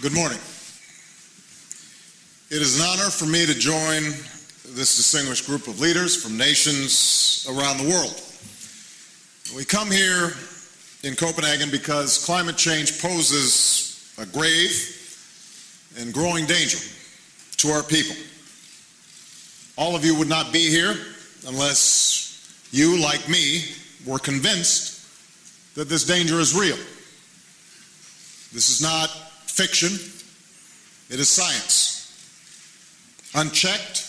Good morning. It is an honor for me to join this distinguished group of leaders from nations around the world. We come here in Copenhagen because climate change poses a grave and growing danger to our people. All of you would not be here unless you, like me, were convinced that this danger is real. This is not fiction, it is science. Unchecked,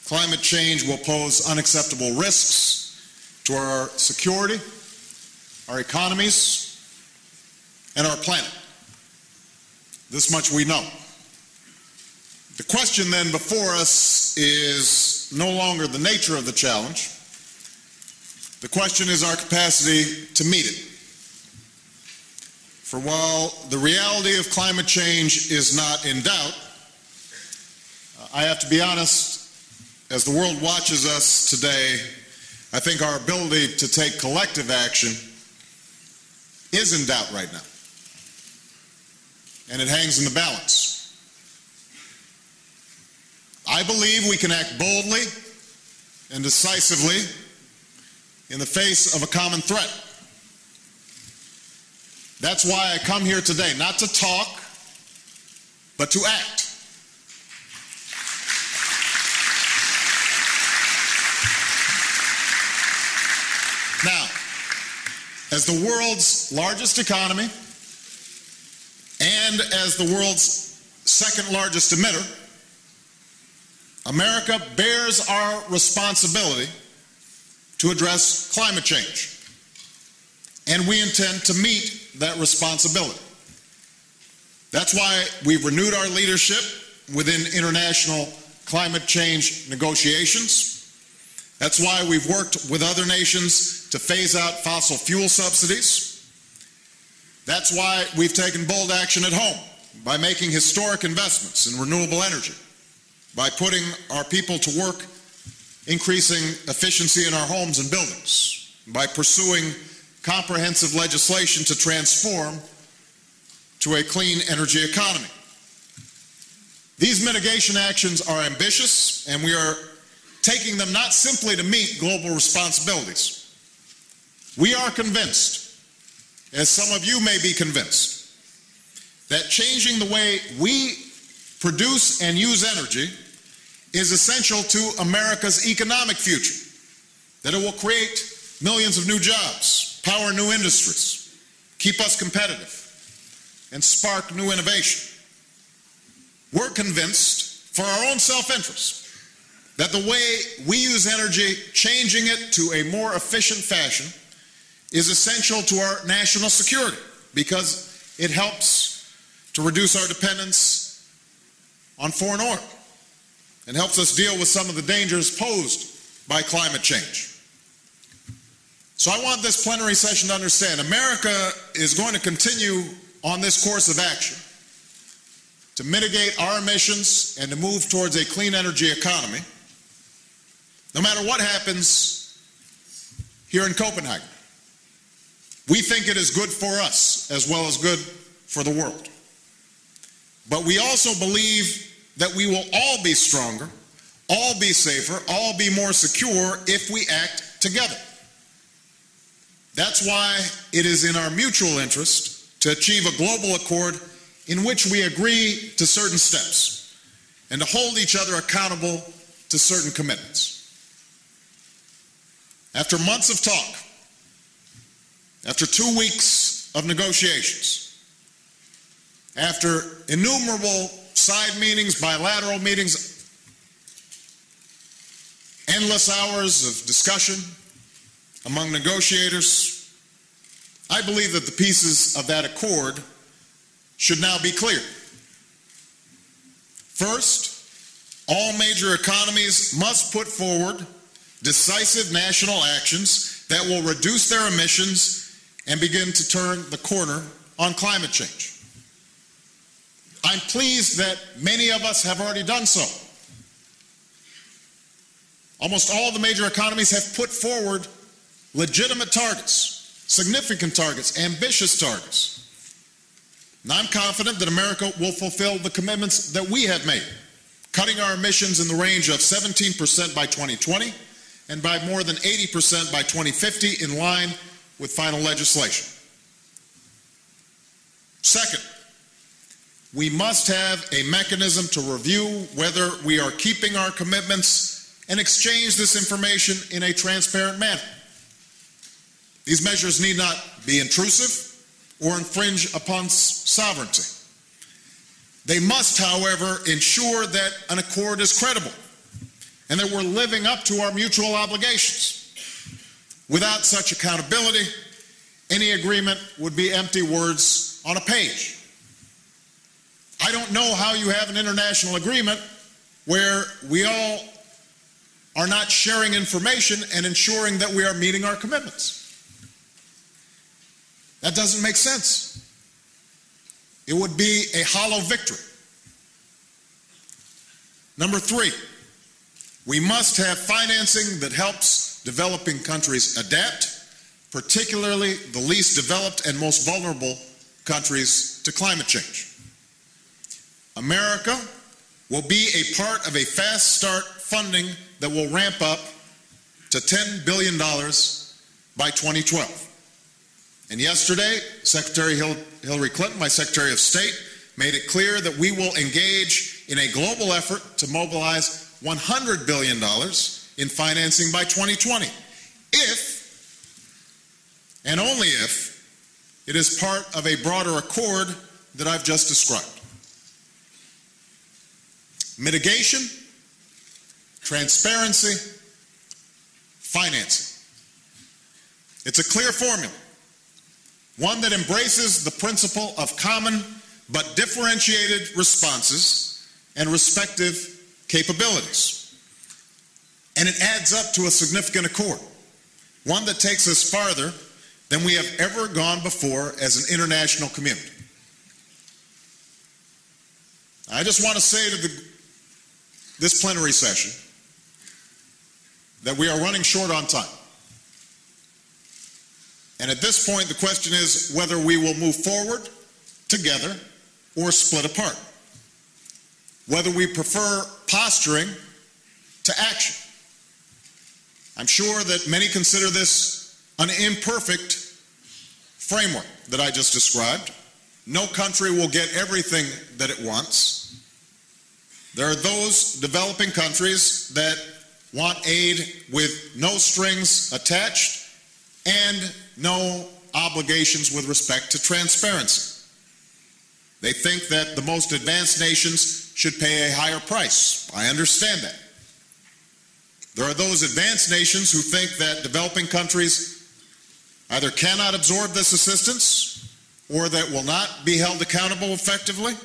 climate change will pose unacceptable risks to our security, our economies, and our planet. This much we know. The question then before us is no longer the nature of the challenge. The question is our capacity to meet it. For while the reality of climate change is not in doubt, I have to be honest, as the world watches us today, I think our ability to take collective action is in doubt right now. And it hangs in the balance. I believe we can act boldly and decisively in the face of a common threat. That's why I come here today, not to talk, but to act. Now, as the world's largest economy and as the world's second largest emitter, America bears our responsibility to address climate change. And we intend to meet that responsibility. That's why we've renewed our leadership within international climate change negotiations. That's why we've worked with other nations to phase out fossil fuel subsidies. That's why we've taken bold action at home by making historic investments in renewable energy, by putting our people to work, increasing efficiency in our homes and buildings, by pursuing comprehensive legislation to transform to a clean energy economy. These mitigation actions are ambitious, and we are taking them not simply to meet global responsibilities. We are convinced, as some of you may be convinced, that changing the way we produce and use energy is essential to America's economic future, that it will create millions of new jobs, power new industries, keep us competitive, and spark new innovation. We're convinced, for our own self-interest, that the way we use energy, changing it to a more efficient fashion, is essential to our national security because it helps to reduce our dependence on foreign oil and helps us deal with some of the dangers posed by climate change. So I want this plenary session to understand America is going to continue on this course of action to mitigate our emissions and to move towards a clean energy economy, no matter what happens here in Copenhagen. We think it is good for us as well as good for the world. But we also believe that we will all be stronger, all be safer, all be more secure if we act together. That's why it is in our mutual interest to achieve a global accord in which we agree to certain steps and to hold each other accountable to certain commitments. After months of talk, after 2 weeks of negotiations, after innumerable side meetings, bilateral meetings, endless hours of discussion among negotiators, I believe that the pieces of that accord should now be clear. First, all major economies must put forward decisive national actions that will reduce their emissions and begin to turn the corner on climate change. I'm pleased that many of us have already done so. Almost all the major economies have put forward legitimate targets, significant targets, ambitious targets. And I'm confident that America will fulfill the commitments that we have made, cutting our emissions in the range of 17% by 2020 and by more than 80% by 2050 in line with final legislation. Second, we must have a mechanism to review whether we are keeping our commitments and exchange this information in a transparent manner. These measures need not be intrusive or infringe upon sovereignty. They must, however, ensure that an accord is credible and that we're living up to our mutual obligations. Without such accountability, any agreement would be empty words on a page. I don't know how you have an international agreement where we all are not sharing information and ensuring that we are meeting our commitments. That doesn't make sense. It would be a hollow victory. Number three, we must have financing that helps developing countries adapt, particularly the least developed and most vulnerable countries to climate change. America will be a part of a fast start funding that will ramp up to $10 billion by 2012. And yesterday, Secretary Hillary Clinton, my Secretary of State, made it clear that we will engage in a global effort to mobilize $100 billion in financing by 2020, if, and only if, it is part of a broader accord that I've just described. Mitigation, transparency, financing. It's a clear formula, one that embraces the principle of common but differentiated responses and respective capabilities. And it adds up to a significant accord, one that takes us farther than we have ever gone before as an international community. I just want to say to this plenary session that we are running short on time. And at this point, the question is whether we will move forward together or split apart, whether we prefer posturing to action. I'm sure that many consider this an imperfect framework that I just described. No country will get everything that it wants. There are those developing countries that want aid with no strings attached and no obligations with respect to transparency. They think that the most advanced nations should pay a higher price. I understand that. There are those advanced nations who think that developing countries either cannot absorb this assistance or that will not be held accountable effectively,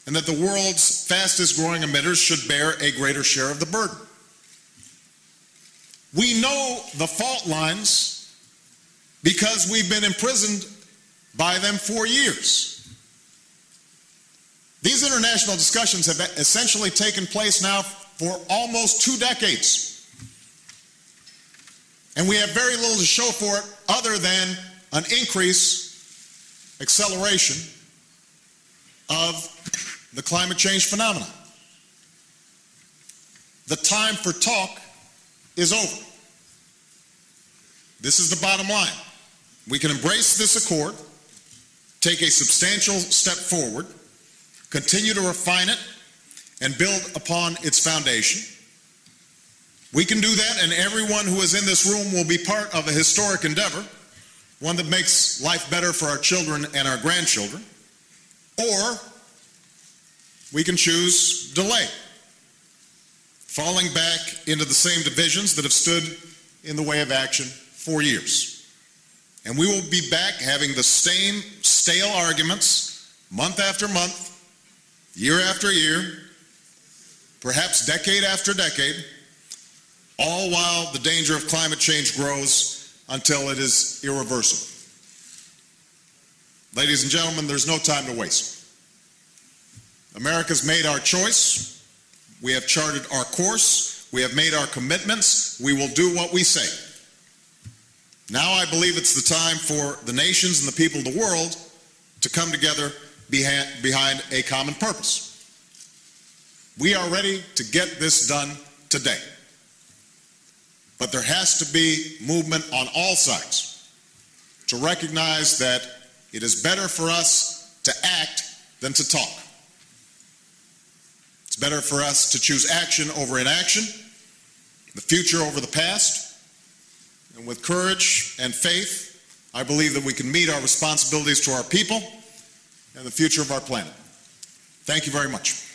and that the world's fastest growing emitters should bear a greater share of the burden. We know the fault lines because we've been imprisoned by them for years. These international discussions have essentially taken place now for almost 2 decades. And we have very little to show for it other than an acceleration of the climate change phenomenon. The time for talk is over. This is the bottom line. We can embrace this accord, take a substantial step forward, continue to refine it, and build upon its foundation. We can do that, and everyone who is in this room will be part of a historic endeavor, one that makes life better for our children and our grandchildren. Or we can choose delay, falling back into the same divisions that have stood in the way of action for years. And we will be back having the same stale arguments month after month, year after year, perhaps decade after decade, all while the danger of climate change grows until it is irreversible. Ladies and gentlemen, there's no time to waste. America's made our choice. We have charted our course. We have made our commitments. We will do what we say. Now I believe it's the time for the nations and the people of the world to come together behind a common purpose. We are ready to get this done today. But there has to be movement on all sides to recognize that it is better for us to act than to talk. It's better for us to choose action over inaction, the future over the past, and with courage and faith, I believe that we can meet our responsibilities to our people and the future of our planet. Thank you very much.